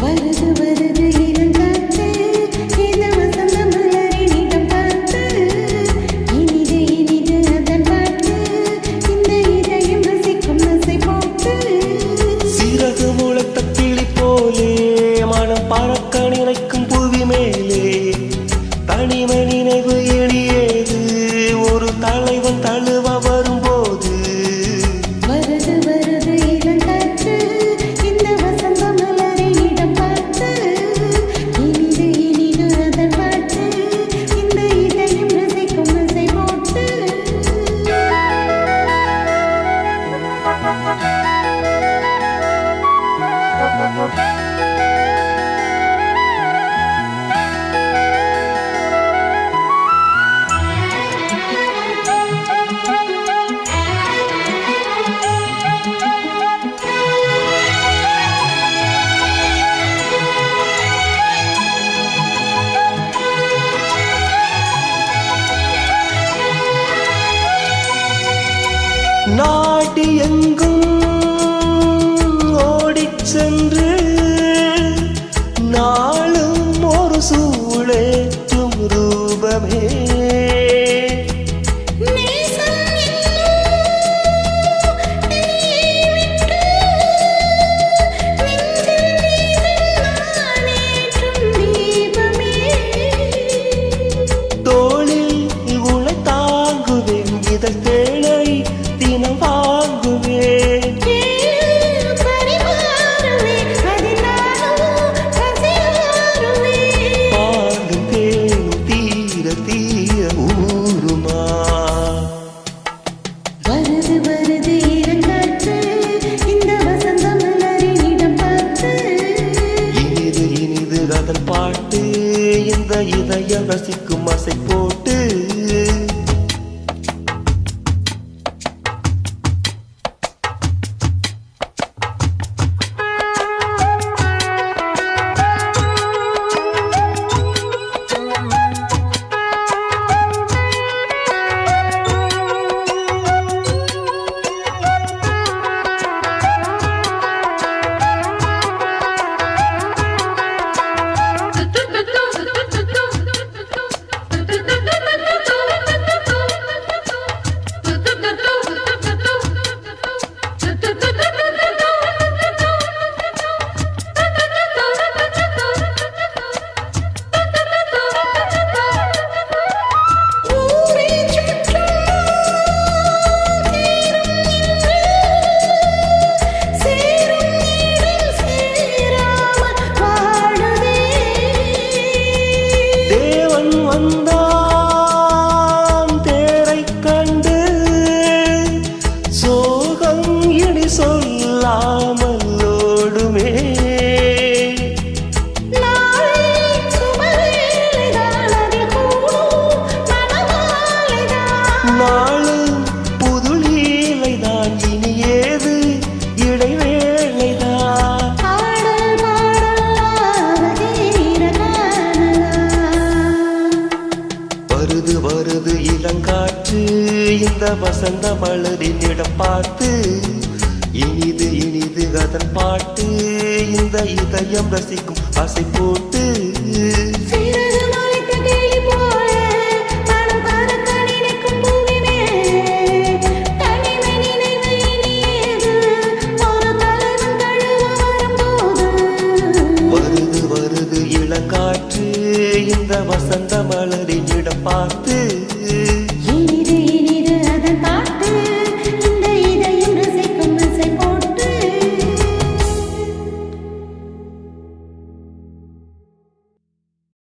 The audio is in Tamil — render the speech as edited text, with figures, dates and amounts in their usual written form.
வருது வருது இளங்காற்று இந்த வசந்த மலரினிடம் பார்த்து இனிது இனிது அதன் பாட்டு இந்த இதயம் ரசிக்கும் ஆசை போட்டு சிறகு முளைத்த கிளி போலே மனம் பறக்க நினைக்கும் புவி மேலே தனிமை நினைவு எளியேது ஒரு தலைவன் தழுவ வரும்போது வருது வருது இளங்காற்று இந்த வசந்த மலரினிடம் பார்த்து இனிது இனிது அதன் பாட்டு இந்த இதயம் ரசிக்கும் ஆசை போட்டு நாடி எங்கும் ஓடிச் சென்று நாளும் ஒரு சூழேற்றும் ரூபமே தோளில் உனை தாங்குவேன் இதழ் தேனை தினம் வாங்குவேன் பாடும் தேனும் தீர தீர ஊருமா வருது வருது இளங்காற்று இந்த வசந்த மலரினிடம் பார்த்து இனிது இனிது அதன் பாட்டு இந்த இதயம் ரசிக்கும் ஆசை போட்டு தேவன் வந்தான் தேரைக் கண்டு சோகம் இனி சொல்லாமல் ஓடுமே நாளும் புது லீலைதான் இனி ஏது இடைவேளைதான் வருது வருது இளங்காற்று இந்த வசந்த மலரினிடம் பார்த்து இனிது இனிது அதன் பாட்டு இந்த இதயம் ரசிக்கும் ஆசை போட்டு வருது வருது இளங்காற்று இந்த வசந்த மலரினிடம் பார்த்து